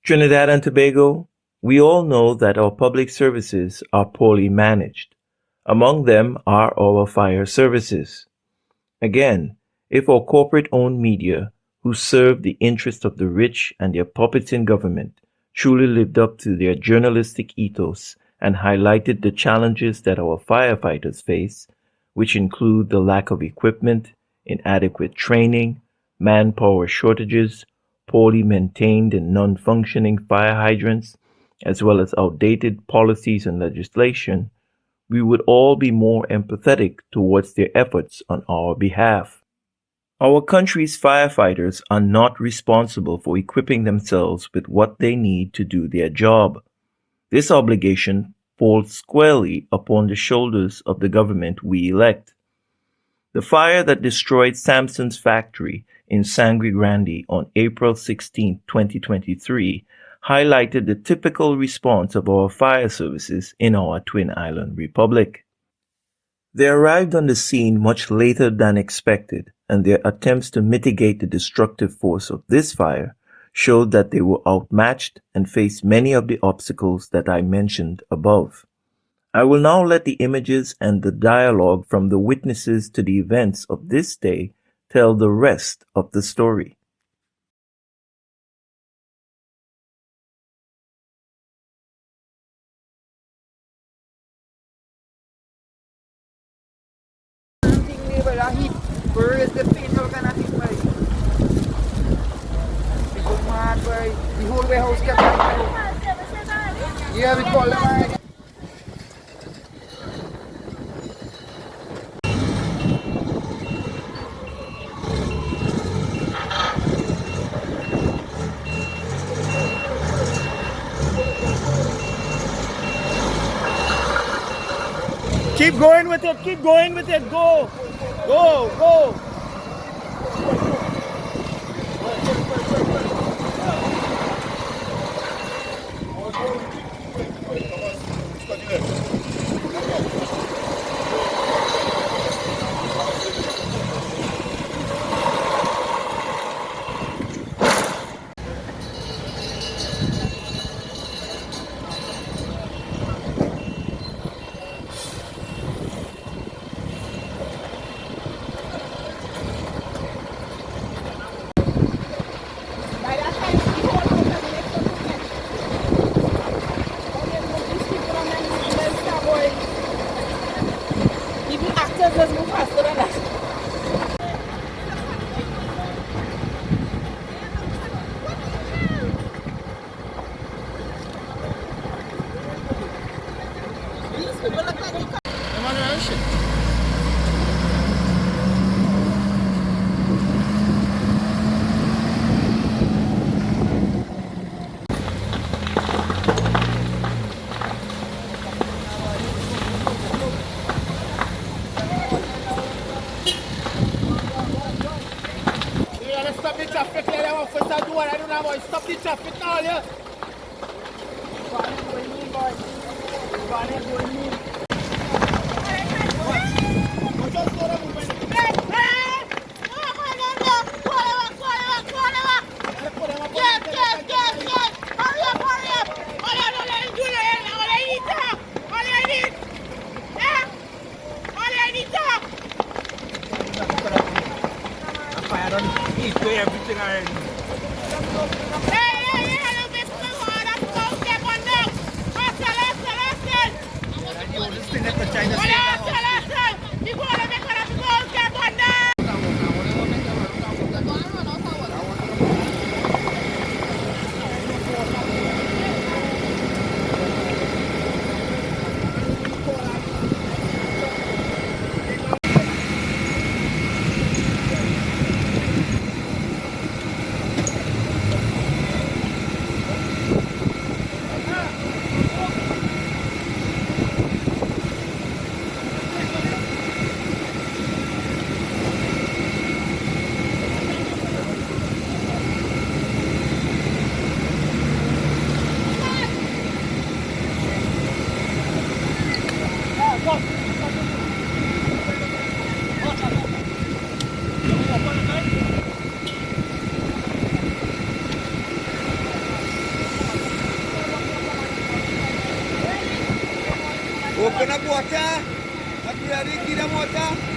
Trinidad and Tobago, we all know that our public services are poorly managed. Among them are our fire services. Again, if our corporate-owned media, who serve the interest of the rich and their puppets in government, truly lived up to their journalistic ethos and highlighted the challenges that our firefighters face, which include the lack of equipment, inadequate training, manpower shortages, poorly maintained and non-functioning fire hydrants, as well as outdated policies and legislation, we would all be more empathetic towards their efforts on our behalf. Our country's firefighters are not responsible for equipping themselves with what they need to do their job. This obligation falls squarely upon the shoulders of the government we elect. The fire that destroyed Samson's factory in Sangre Grande on April 16, 2023, highlighted the typical response of our fire services in our Twin Island Republic. They arrived on the scene much later than expected, and their attempts to mitigate the destructive force of this fire showed that they were outmatched and faced many of the obstacles that I mentioned above. I will now let the images and the dialogue from the witnesses to the events of this day tell the rest of the story. Where is the people gonna be, boy? People mad, boy. The whole warehouse kept on. Yeah, we call them. Keep going with it, keep going with it, go! Go, go! Stop the traffic here, I want first to do what I don't know, boy. Stop the traffic now, yeah. Everything already. This thing that the China Gonna water. Not ready, give them water.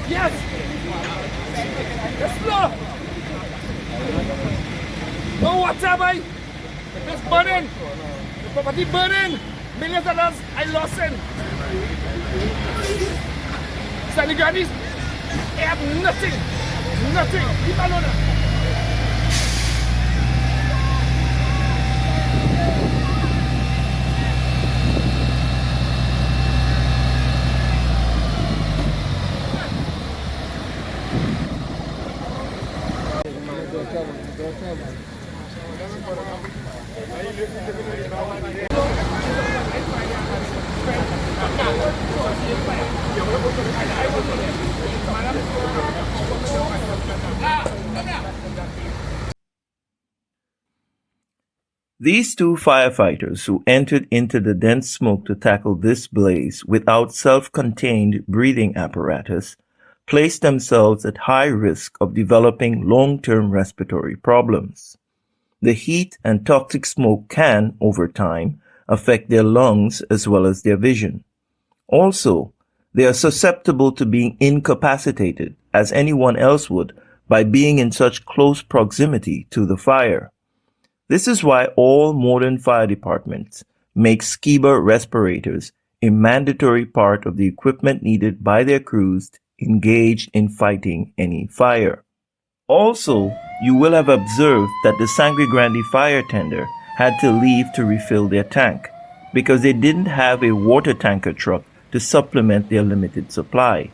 Yes! Let's go! No water, boy! It's burning! The property burning! Millions of dollars I lost in! Senegalese, they have nothing! Nothing! Leave alone! These two firefighters who entered into the dense smoke to tackle this blaze without self-contained breathing apparatus placed themselves at high risk of developing long-term respiratory problems. The heat and toxic smoke can, over time, affect their lungs as well as their vision. Also, they are susceptible to being incapacitated, as anyone else would, by being in such close proximity to the fire. This is why all modern fire departments make scuba respirators a mandatory part of the equipment needed by their crews engaged in fighting any fire. Also, you will have observed that the Sangre Grande fire tender had to leave to refill their tank because they didn't have a water tanker truck to supplement their limited supply.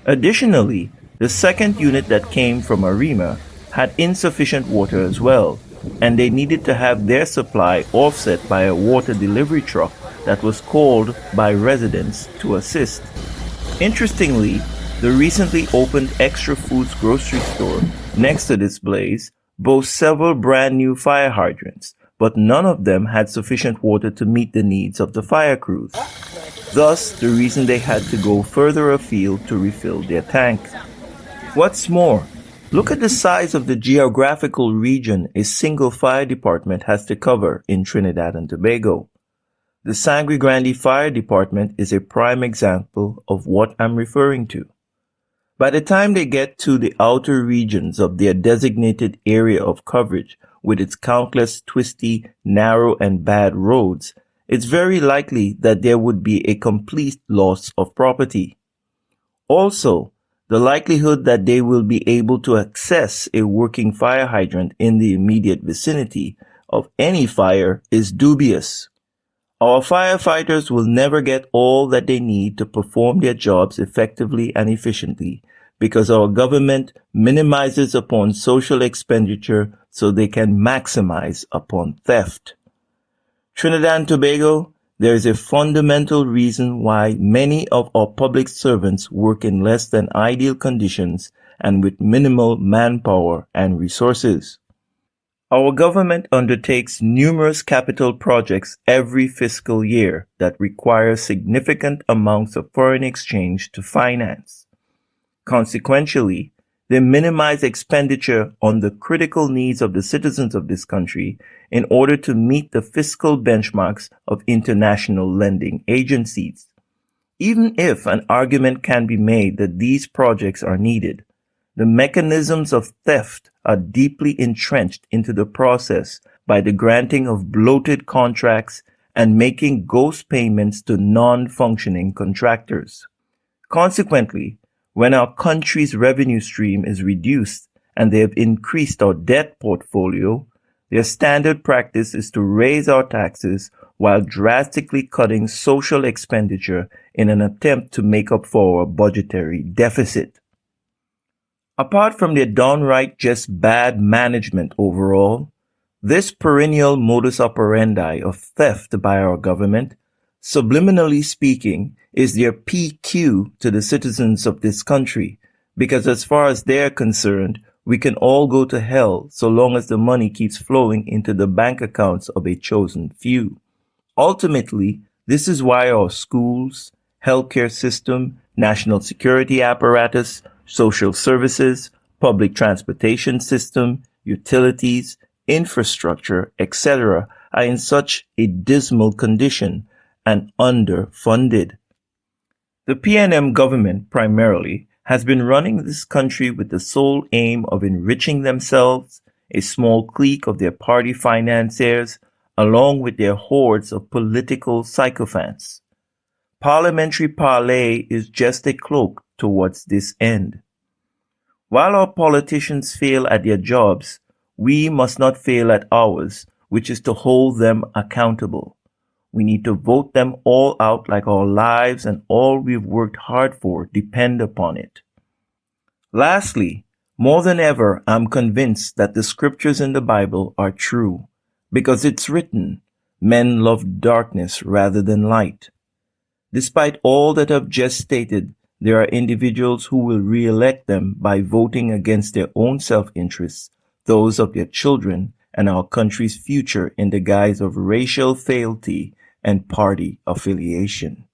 Additionally, the second unit that came from Arima had insufficient water as well, and they needed to have their supply offset by a water delivery truck that was called by residents to assist. Interestingly, the recently opened Extra Foods grocery store next to this blaze boasts several brand new fire hydrants, but none of them had sufficient water to meet the needs of the fire crews. Thus, the reason they had to go further afield to refill their tank. What's more, look at the size of the geographical region a single fire department has to cover in Trinidad and Tobago. The Sangre Grande Fire Department is a prime example of what I'm referring to. By the time they get to the outer regions of their designated area of coverage with its countless twisty, narrow, and bad roads, it's very likely that there would be a complete loss of property. Also, the likelihood that they will be able to access a working fire hydrant in the immediate vicinity of any fire is dubious. Our firefighters will never get all that they need to perform their jobs effectively and efficiently because our government minimizes upon social expenditure so they can maximize upon theft. Trinidad and Tobago, there is a fundamental reason why many of our public servants work in less than ideal conditions and with minimal manpower and resources. Our government undertakes numerous capital projects every fiscal year that require significant amounts of foreign exchange to finance. Consequentially, they minimize expenditure on the critical needs of the citizens of this country in order to meet the fiscal benchmarks of international lending agencies. Even if an argument can be made that these projects are needed, The mechanisms of theft are deeply entrenched into the process by the granting of bloated contracts and making ghost payments to non-functioning contractors. Consequently, when our country's revenue stream is reduced and they have increased our debt portfolio, their standard practice is to raise our taxes while drastically cutting social expenditure in an attempt to make up for our budgetary deficit. Apart from their downright just bad management overall, this perennial modus operandi of theft by our government, subliminally speaking, is their PQ to the citizens of this country, because as far as they're concerned, we can all go to hell so long as the money keeps flowing into the bank accounts of a chosen few. Ultimately, this is why our schools, healthcare system, national security apparatus, social services, public transportation system, utilities, infrastructure, etc. are in such a dismal condition and underfunded. The PNM government primarily has been running this country with the sole aim of enriching themselves, a small clique of their party financiers, along with their hordes of political sycophants. Parliamentary parley is just a cloak towards this end. While our politicians fail at their jobs, we must not fail at ours, which is to hold them accountable. We need to vote them all out like our lives and all we've worked hard for depend upon it. Lastly, more than ever, I'm convinced that the scriptures in the Bible are true, because it's written, men love darkness rather than light. Despite all that I've just stated, there are individuals who will re-elect them by voting against their own self-interests, those of their children, and our country's future in the guise of racial fealty and party affiliation.